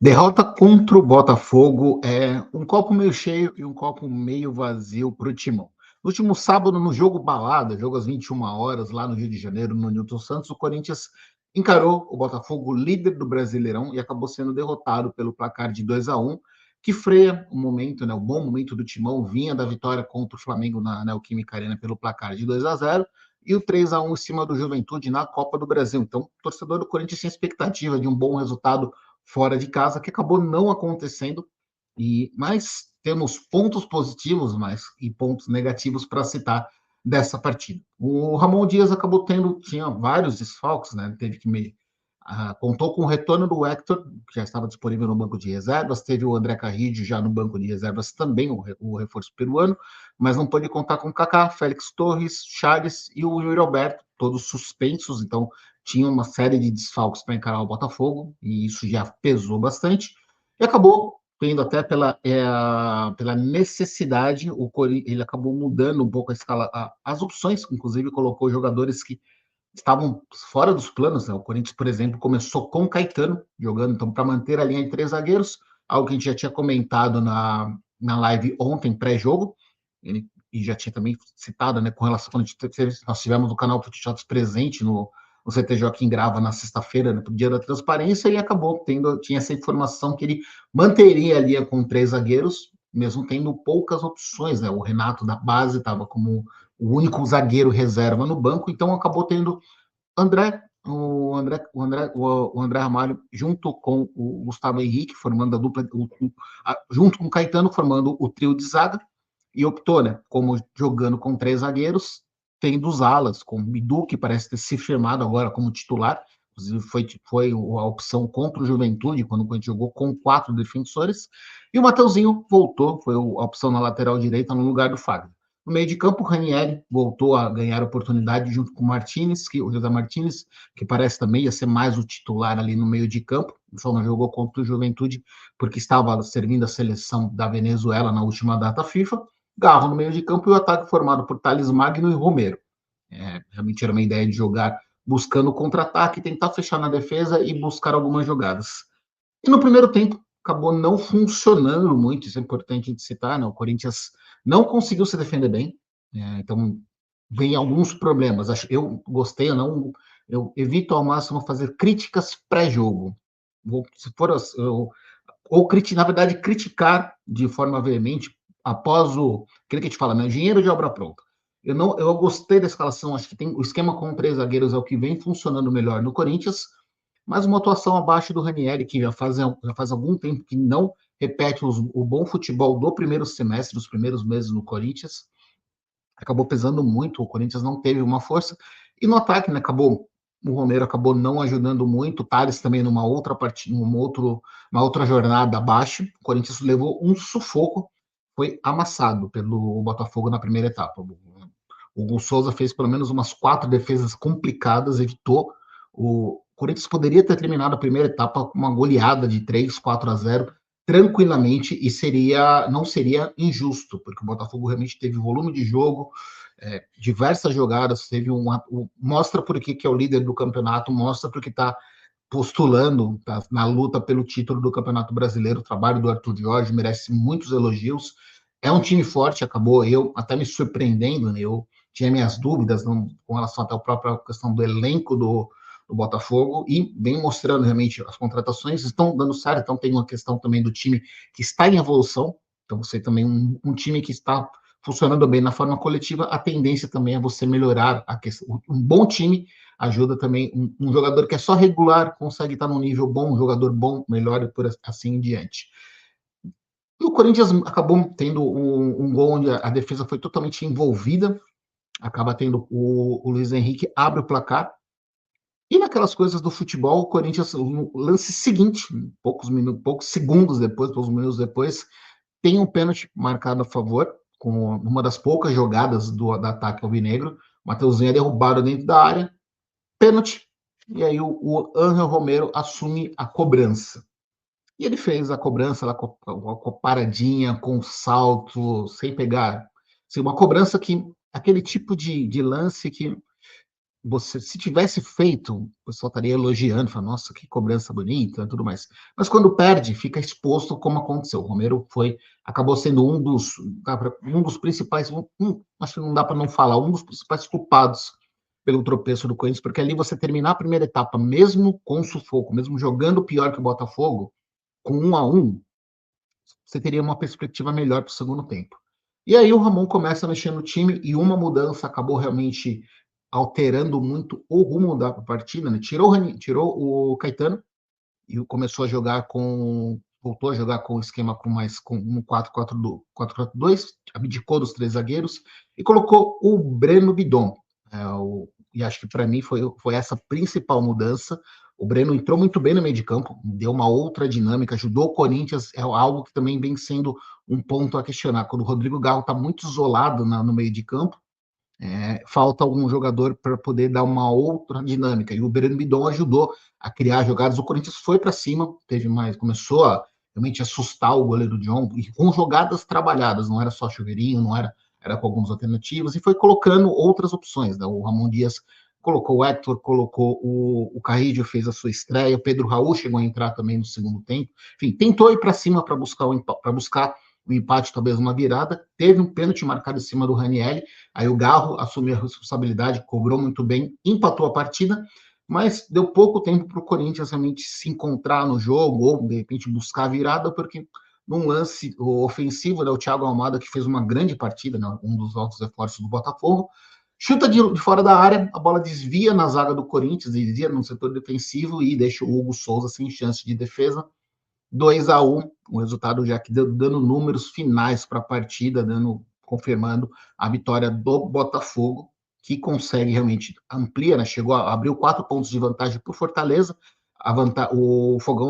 Derrota contra o Botafogo é um copo meio cheio e um copo meio vazio para o Timão. No último sábado, no jogo balada, jogo às 21 horas, lá no Rio de Janeiro, no Newton Santos, o Corinthians encarou o Botafogo, líder do Brasileirão, e acabou sendo derrotado pelo placar de 2-1, que freia o momento, né, o bom momento do Timão, vinha da vitória contra o Flamengo na Neoquímica Arena pelo placar de 2-0, e o 3-1 em cima do Juventude na Copa do Brasil. Então, o torcedor do Corinthians tinha expectativa de um bom resultado fora de casa, que acabou não acontecendo, mas temos pontos positivos e pontos negativos para citar dessa partida. O Ramon Dias tinha vários desfalques, né? Teve que contou com o retorno do Hector, que já estava disponível no banco de reservas, teve o André Carrillo já no banco de reservas também, o reforço peruano, mas não pôde contar com o Kaká, Félix Torres, Charles e o Yuri Alberto, todos suspensos, então tinha uma série de desfalques para encarar o Botafogo, e isso já pesou bastante, e acabou tendo até pela necessidade, ele acabou mudando um pouco a escala, as opções, inclusive colocou jogadores que estavam fora dos planos, né? O Corinthians, por exemplo, começou com o Caetano jogando, então, para manter a linha de três zagueiros, algo que a gente já tinha comentado na live ontem, pré-jogo, e já tinha também citado, né, com relação quando nós tivemos o canal Futebol presente no CT Joaquim Grava na sexta-feira, né, para o dia da transparência, e acabou tinha essa informação que ele manteria a linha com três zagueiros, mesmo tendo poucas opções, né? O Renato da base estava como o único zagueiro reserva no banco, então acabou tendo o André Ramalho junto com o Gustavo Henrique, formando a dupla, junto com o Caetano, formando o trio de zaga, e optou, né, como jogando com três zagueiros, tendo os alas, com o Bidu, que parece ter se firmado agora como titular, inclusive foi a opção contra o Juventude, quando a gente jogou com quatro defensores, e o Mateuzinho voltou, foi a opção na lateral direita no lugar do Fagner. No meio de campo, o Ranieri voltou a ganhar oportunidade junto com o o José Martinez, que parece também ia ser mais o titular ali no meio de campo, só não jogou contra o Juventude porque estava servindo a seleção da Venezuela na última data FIFA. Garro no meio de campo e o ataque formado por Thales Magno e Romero. Realmente era uma ideia de jogar buscando o contra-ataque, tentar fechar na defesa e buscar algumas jogadas. E no primeiro tempo, acabou não funcionando muito, isso é importante de citar, né? O Corinthians não conseguiu se defender bem, então vem alguns problemas. Eu gostei, eu evito ao máximo fazer críticas pré-jogo. Se for, na verdade, criticar de forma veemente após aquilo que a gente fala, né? Engenheiro de obra pronta. Eu gostei da escalação, acho que tem o esquema com três zagueiros é o que vem funcionando melhor no Corinthians, mas uma atuação abaixo do Ranieri, que já faz algum tempo que não repete o bom futebol do primeiro semestre, dos primeiros meses no Corinthians, acabou pesando muito, o Corinthians não teve uma força, e no ataque, né, o Romero acabou não ajudando muito, o Thales também numa outra partida, uma outra jornada abaixo, o Corinthians levou um sufoco, foi amassado pelo Botafogo na primeira etapa. O Hugo Souza fez pelo menos umas 4 defesas complicadas, evitou. O Corinthians poderia ter terminado a primeira etapa com uma goleada de 3-4-0 tranquilamente, e não seria injusto, porque o Botafogo realmente teve volume de jogo, diversas jogadas, mostra por que é o líder do campeonato, mostra por que está postulando, tá na luta pelo título do Campeonato Brasileiro. O trabalho do Arthur Jorge merece muitos elogios. É um time forte, acabou eu até me surpreendendo, né? Eu tinha minhas dúvidas com relação até à própria questão do elenco do Botafogo, e vem mostrando realmente as contratações estão dando certo. Então tem uma questão também do time que está em evolução, então você também um time que está funcionando bem na forma coletiva, a tendência também é você melhorar a questão. Um bom time ajuda também, um jogador que é só regular consegue estar num nível bom, um jogador bom melhora por assim em diante. E o Corinthians acabou tendo um gol onde a defesa foi totalmente envolvida, acaba tendo o Luiz Henrique abre o placar, e naquelas coisas do futebol, o Corinthians, no lance seguinte, poucos segundos depois, poucos minutos depois, tem um pênalti marcado a favor, com uma das poucas jogadas do ataque alvinegro. O Mateuzinho é derrubado dentro da área, pênalti, e aí o Ángel Romero assume a cobrança. E ele fez a cobrança lá com a paradinha, com salto, sem pegar. Assim, uma cobrança que, aquele tipo de lance que se tivesse feito, o pessoal estaria elogiando, falando, nossa, que cobrança bonita e tudo mais. Mas quando perde, fica exposto como aconteceu. O Romero acabou sendo um dos principais, acho que não dá para não falar, um dos principais culpados pelo tropeço do Corinthians, porque ali você terminar a primeira etapa, mesmo com sufoco, mesmo jogando pior que o Botafogo, com 1-1, você teria uma perspectiva melhor para o segundo tempo. E aí o Ramon começa a mexer no time e uma mudança acabou realmente alterando muito o rumo da partida, né? Tirou o Caetano e começou a jogar voltou a jogar com o esquema com um 4-4-2, abdicou dos 3 zagueiros e colocou o Breno Bidon. E acho que para mim foi essa principal mudança. O Breno entrou muito bem no meio de campo, deu uma outra dinâmica, ajudou o Corinthians, é algo que também vem sendo um ponto a questionar. Quando o Rodrigo Garro está muito isolado no meio de campo, falta algum jogador para poder dar uma outra dinâmica. E o Breno Bidon ajudou a criar jogadas. O Corinthians foi para cima, começou a realmente assustar o goleiro John, e com jogadas trabalhadas, não era só chuveirinho, era com algumas alternativas, e foi colocando outras opções. Né? O Ramon Dias colocou o Héctor, colocou o Carrillo, fez a sua estreia, o Pedro Raul chegou a entrar também no segundo tempo. Enfim, tentou ir para cima para buscar o empate, talvez uma virada. Teve um pênalti marcado em cima do Ranieri, aí o Garro assumiu a responsabilidade, cobrou muito bem, empatou a partida, mas deu pouco tempo para o Corinthians realmente se encontrar no jogo, ou de repente buscar a virada, porque num lance ofensivo, né, o Thiago Almada, que fez uma grande partida, né, um dos altos reforços do Botafogo, chuta de fora da área, a bola desvia na zaga do Corinthians, desvia no setor defensivo e deixa o Hugo Souza sem chance de defesa. 2-1, o resultado já que dando números finais para a partida, confirmando a vitória do Botafogo, que consegue realmente amplia, né? Abriu 4 pontos de vantagem para o Fortaleza. O Fogão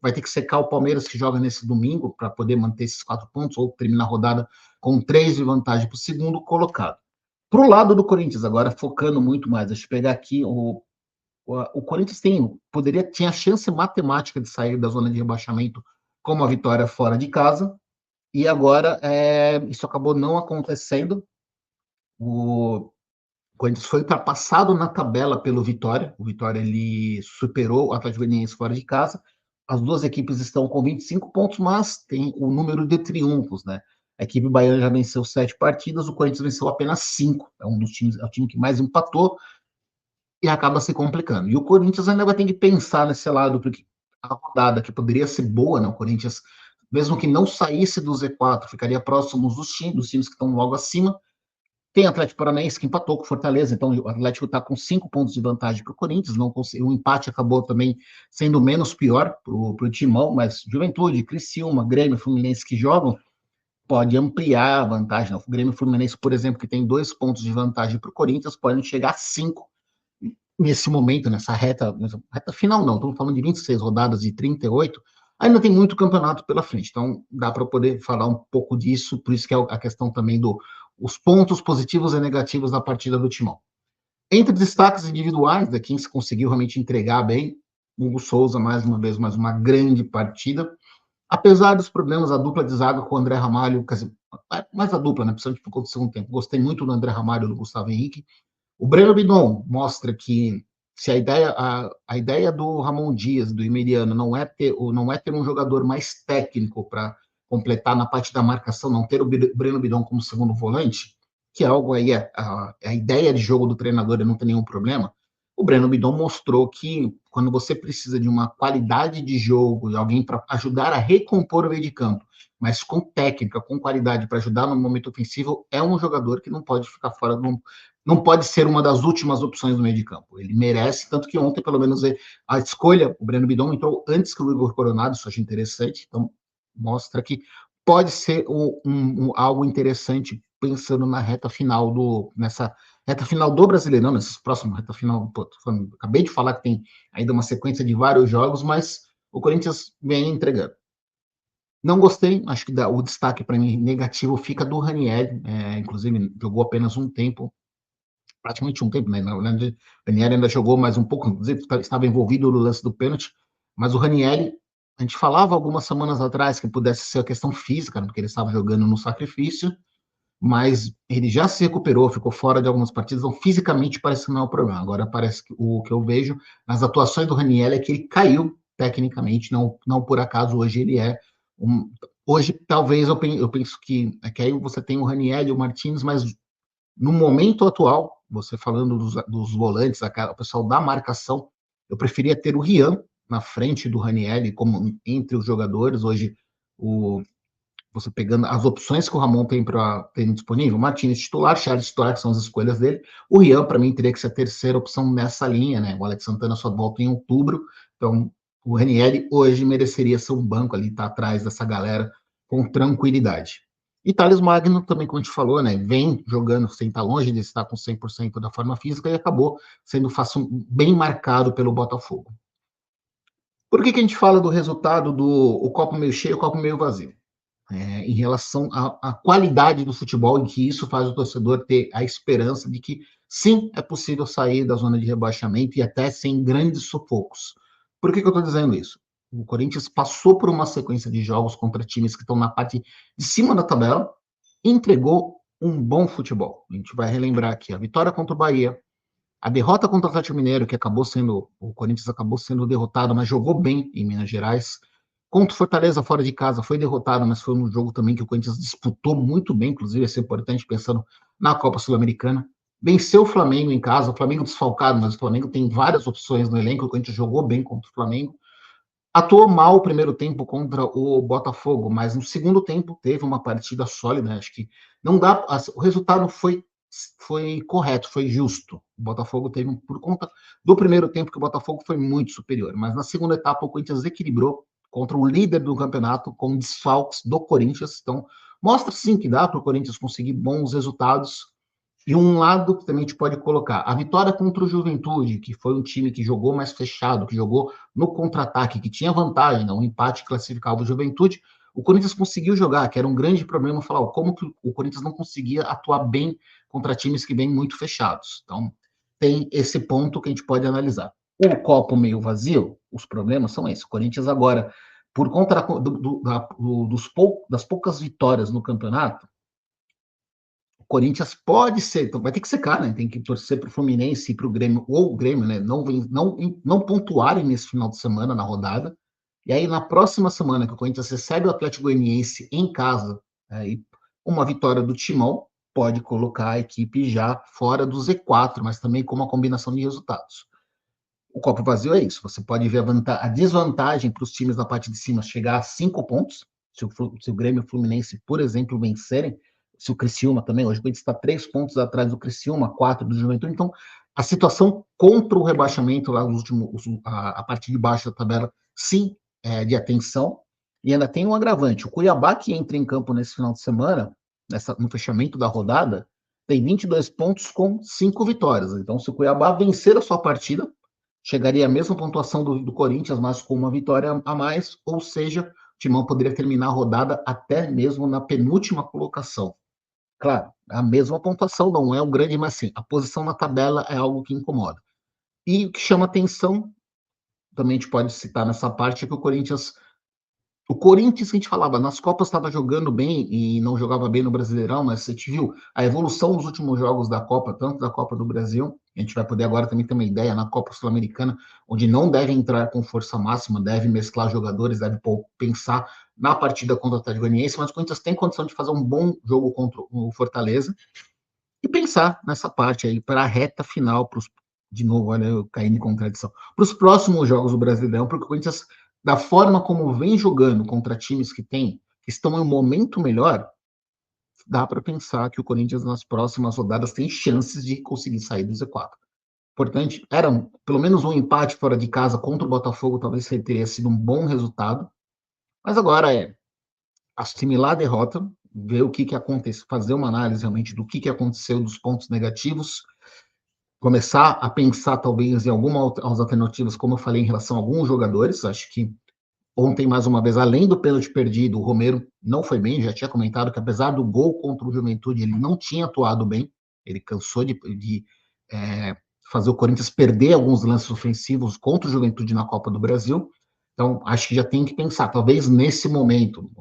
vai ter que secar o Palmeiras, que joga nesse domingo, para poder manter esses 4 pontos, ou terminar a rodada com 3 de vantagem para o segundo colocado. Para o lado do Corinthians, agora focando muito mais, deixa eu pegar aqui o Corinthians tinha a chance matemática de sair da zona de rebaixamento com uma vitória fora de casa, e agora isso acabou não acontecendo. O Corinthians foi ultrapassado na tabela pelo Vitória. O Vitória ele superou o Atlético Goianiense fora de casa. As duas equipes estão com 25 pontos, mas tem o número de triunfos, né? A equipe baiana já venceu 7 partidas, o Corinthians venceu apenas 5. É o time que mais empatou, e acaba se complicando. E o Corinthians ainda vai ter que pensar nesse lado, porque a rodada que poderia ser boa, né? O Corinthians, mesmo que não saísse do Z4, ficaria próximo dos times que estão logo acima. Tem Atlético Paranaense que empatou com o Fortaleza, então o Atlético está com 5 pontos de vantagem para o Corinthians, o empate acabou também sendo menos pior para o Timão, mas Juventude, Criciúma, Grêmio, Fluminense que jogam, pode ampliar a vantagem. O Grêmio Fluminense, por exemplo, que tem 2 pontos de vantagem para o Corinthians, pode chegar a 5 nesse momento, nessa reta final não, estamos falando de 26 rodadas e 38, ainda tem muito campeonato pela frente, então dá para poder falar um pouco disso, por isso que é a questão também os pontos positivos e negativos da partida do Timão. Entre destaques individuais, quem se conseguiu realmente entregar bem, Hugo Souza, mais uma vez, mais uma grande partida, apesar dos problemas, a dupla de zaga com o André Ramalho, quer dizer, mais a dupla, né, principalmente por conta do segundo tempo, gostei muito do André Ramalho e do Gustavo Henrique. O Breno Bidon mostra que se a ideia do Ramon Dias, do Emiliano, não é ter um jogador mais técnico para completar na parte da marcação, não ter o Breno Bidon como segundo volante, que é algo aí, a ideia de jogo do treinador, não tem nenhum problema. O Breno Bidon mostrou que quando você precisa de uma qualidade de jogo, de alguém para ajudar a recompor o meio de campo, mas com técnica, com qualidade para ajudar no momento ofensivo, é um jogador que não pode ficar fora não pode ser uma das últimas opções do meio de campo. Ele merece, tanto que ontem, pelo menos, a escolha, o Breno Bidon entrou antes que o Igor Coronado, isso eu acho interessante, então mostra que pode ser algo interessante pensando nessa reta final do Brasileirão, nessas próximas reta final. Acabei de falar que tem ainda uma sequência de vários jogos, mas o Corinthians vem entregando. Não gostei, acho que o destaque para mim negativo fica do Ranieri, inclusive jogou apenas um tempo, praticamente um tempo, né? Na verdade, o Ranieri ainda jogou mais um pouco, inclusive estava envolvido no lance do pênalti, mas o Ranieri, a gente falava algumas semanas atrás que pudesse ser a questão física, porque ele estava jogando no sacrifício, mas ele já se recuperou, ficou fora de algumas partidas, então fisicamente parece que não é o problema. Agora parece que o que eu vejo nas atuações do Raniel é que ele caiu tecnicamente, não por acaso hoje ele é hoje talvez eu penso que aí você tem o Raniel e o Martins, mas no momento atual, você falando dos volantes, o pessoal da marcação, eu preferia ter o Rian na frente do Raniel como entre os jogadores. Hoje, você pegando as opções que o Ramon tem disponível, Martins titular, Charles titular, que são as escolhas dele. O Rian, para mim, teria que ser a terceira opção nessa linha, né? O Alex Santana só volta em outubro, então o Ranieri hoje mereceria ser um banco ali, tá atrás dessa galera com tranquilidade. E Thales Magno também, como a gente falou, né, vem jogando sem estar longe de estar com 100% da forma física e acabou sendo bem marcado pelo Botafogo. Por que a gente fala do resultado do o copo meio cheio, o copo meio vazio? Em relação à qualidade do futebol, em que isso faz o torcedor ter a esperança de que, sim, é possível sair da zona de rebaixamento e até sem grandes sufocos. Por que eu estou dizendo isso? O Corinthians passou por uma sequência de jogos contra times que estão na parte de cima da tabela e entregou um bom futebol. A gente vai relembrar aqui a vitória contra o Bahia, a derrota contra o Atlético Mineiro, que o Corinthians acabou sendo derrotado, mas jogou bem em Minas Gerais. Contra o Fortaleza fora de casa, foi derrotado, mas foi um jogo também que o Corinthians disputou muito bem, inclusive ia ser importante pensando na Copa Sul-Americana. Venceu o Flamengo em casa, o Flamengo desfalcado, mas o Flamengo tem várias opções no elenco, o Corinthians jogou bem contra o Flamengo. Atuou mal o primeiro tempo contra o Botafogo, mas no segundo tempo teve uma partida sólida. Acho que não dá. O resultado foi correto, foi justo. O Botafogo teve, por conta do primeiro tempo, que o Botafogo foi muito superior. Mas na segunda etapa, o Corinthians equilibrou contra o líder do campeonato, com desfalques do Corinthians. Então, mostra sim que dá para o Corinthians conseguir bons resultados. E um lado que também a gente pode colocar, a vitória contra o Juventude, que foi um time que jogou mais fechado, que jogou no contra-ataque, que tinha vantagem, né? Um empate classificava o Juventude, o Corinthians conseguiu jogar, que era um grande problema, falar como que o Corinthians não conseguia atuar bem contra times que vêm muito fechados. Então, tem esse ponto que a gente pode analisar. O copo meio vazio, os problemas são esses. O Corinthians agora, por conta das poucas vitórias no campeonato, Corinthians pode ser, então vai ter que secar, né? Tem que torcer para o Fluminense e para o Grêmio, ou o Grêmio, né? Não pontuarem nesse final de semana na rodada. E aí, na próxima semana, que o Corinthians recebe o Atlético Goianiense em casa, aí, uma vitória do Timão pode colocar a equipe já fora do Z4, mas também com uma combinação de resultados. O copo vazio é isso. Você pode ver a desvantagem para os times da parte de cima chegar a 5 pontos. Se o Grêmio e o Fluminense, por exemplo, vencerem, se o Criciúma também, hoje o Corinthians está 3 pontos atrás do Criciúma, 4 do Juventude. Então, a situação contra o rebaixamento, lá nos últimos, a parte de baixo da tabela, sim, é de atenção. E ainda tem um agravante. O Cuiabá, que entra em campo nesse final de semana, no fechamento da rodada, tem 22 pontos com 5 vitórias. Então, se o Cuiabá vencer a sua partida, chegaria à mesma pontuação do Corinthians, mas com uma vitória a mais, ou seja, o Timão poderia terminar a rodada até mesmo na penúltima colocação. Claro, a mesma pontuação não é um grande, mas sim, a posição na tabela é algo que incomoda. E o que chama atenção, também a gente pode citar nessa parte, é que o Corinthians, que a gente falava, nas Copas estava jogando bem e não jogava bem no Brasileirão, mas você viu a evolução nos últimos jogos da Copa, tanto da Copa do Brasil, a gente vai poder agora também ter uma ideia na Copa Sul-Americana, onde não deve entrar com força máxima, deve mesclar jogadores, deve pensar na partida contra o Atlético Goianiense, mas o Corinthians tem condição de fazer um bom jogo contra o Fortaleza e pensar nessa parte aí para a reta final, de novo, olha, eu caindo em contradição, para os próximos jogos do Brasileirão, porque o Corinthians, da forma como vem jogando contra times que estão em um momento melhor, dá para pensar que o Corinthians nas próximas rodadas tem chances de conseguir sair do Z4. Importante, pelo menos um empate fora de casa contra o Botafogo, talvez teria sido um bom resultado, mas agora é assimilar a derrota, ver o que aconteceu, fazer uma análise realmente do que aconteceu, dos pontos negativos, começar a pensar talvez em algumas alternativas, como eu falei, em relação a alguns jogadores. Acho que ontem, mais uma vez, além do pênalti perdido, o Romero não foi bem, já tinha comentado que apesar do gol contra o Juventude, ele não tinha atuado bem, ele cansou de fazer o Corinthians perder alguns lances ofensivos contra o Juventude na Copa do Brasil. Então, acho que já tem que pensar, talvez nesse momento,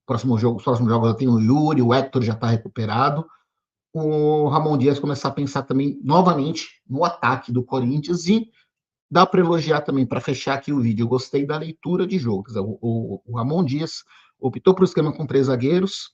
Os próximos jogos eu tenho o Yuri, o Hector já está recuperado. O Ramon Dias começar a pensar também novamente no ataque do Corinthians e dá para elogiar também, para fechar aqui o vídeo. Eu gostei da leitura de jogo. O Ramon Dias optou por esquema com 3 zagueiros,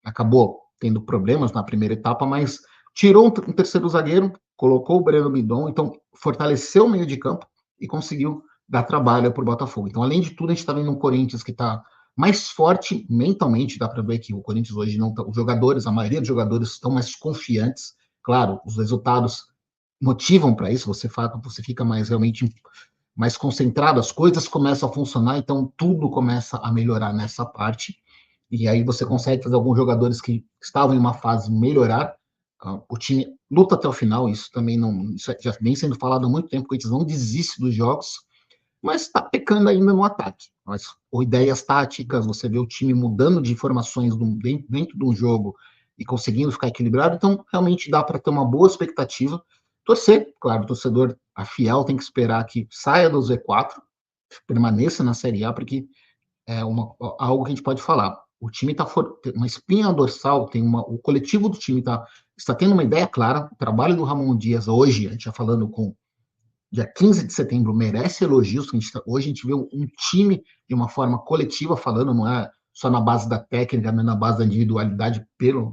acabou tendo problemas na primeira etapa, mas tirou um terceiro zagueiro, colocou o Breno Bidon, então fortaleceu o meio de campo e conseguiu dar trabalho para o Botafogo. Então, além de tudo, a gente está vendo um Corinthians que está mais forte mentalmente, dá para ver que o Corinthians hoje não tá, os jogadores, a maioria dos jogadores estão mais confiantes. Claro, os resultados motivam para isso, você fica mais realmente mais concentrado, as coisas começam a funcionar, então tudo começa a melhorar nessa parte. E aí você consegue fazer alguns jogadores que estavam em uma fase melhorar. O time luta até o final, isso também não. Isso já vem sendo falado há muito tempo, que a gente não desiste dos jogos, mas está pecando ainda no ataque. Mas, ou ideias táticas, você vê o time mudando de informações dentro de um jogo e conseguindo ficar equilibrado, então realmente dá para ter uma boa expectativa. Torcer, claro, o torcedor a fiel tem que esperar que saia do Z4, permaneça na Série A, porque algo que a gente pode falar. O time está uma espinha dorsal, o coletivo do time está tendo uma ideia clara. O trabalho do Ramon Dias hoje, a gente está falando com dia 15 de setembro, merece elogios. Hoje a gente vê um time de uma forma coletiva falando, não é só na base da técnica, não é na base da individualidade,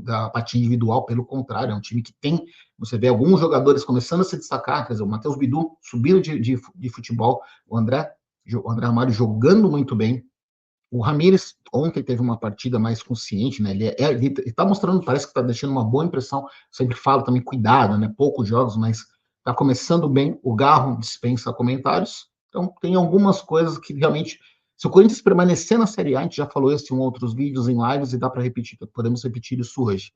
da parte individual, pelo contrário, é um time que tem, você vê alguns jogadores começando a se destacar, quer dizer, o Matheus Bidu subindo de futebol, o André Amaro jogando muito bem, o Ramires ontem teve uma partida mais consciente, né? Ele tá mostrando, parece que tá deixando uma boa impressão. Sempre falo também, cuidado, né? Poucos jogos, mas tá começando bem. O Garro dispensa comentários. Então, tem algumas coisas que realmente. Se o Corinthians permanecer na Série A, a gente já falou isso em outros vídeos, em lives, e dá para repetir, podemos repetir isso hoje.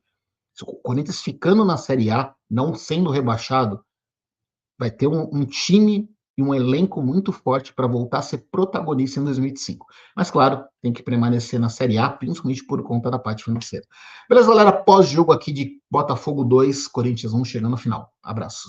Se o Corinthians ficando na Série A, não sendo rebaixado, vai ter um time e um elenco muito forte para voltar a ser protagonista em 2025. Mas, claro, tem que permanecer na Série A, principalmente por conta da parte financeira. Beleza, galera? Pós-jogo aqui de Botafogo 2, Corinthians 1, chegando no final. Abraço.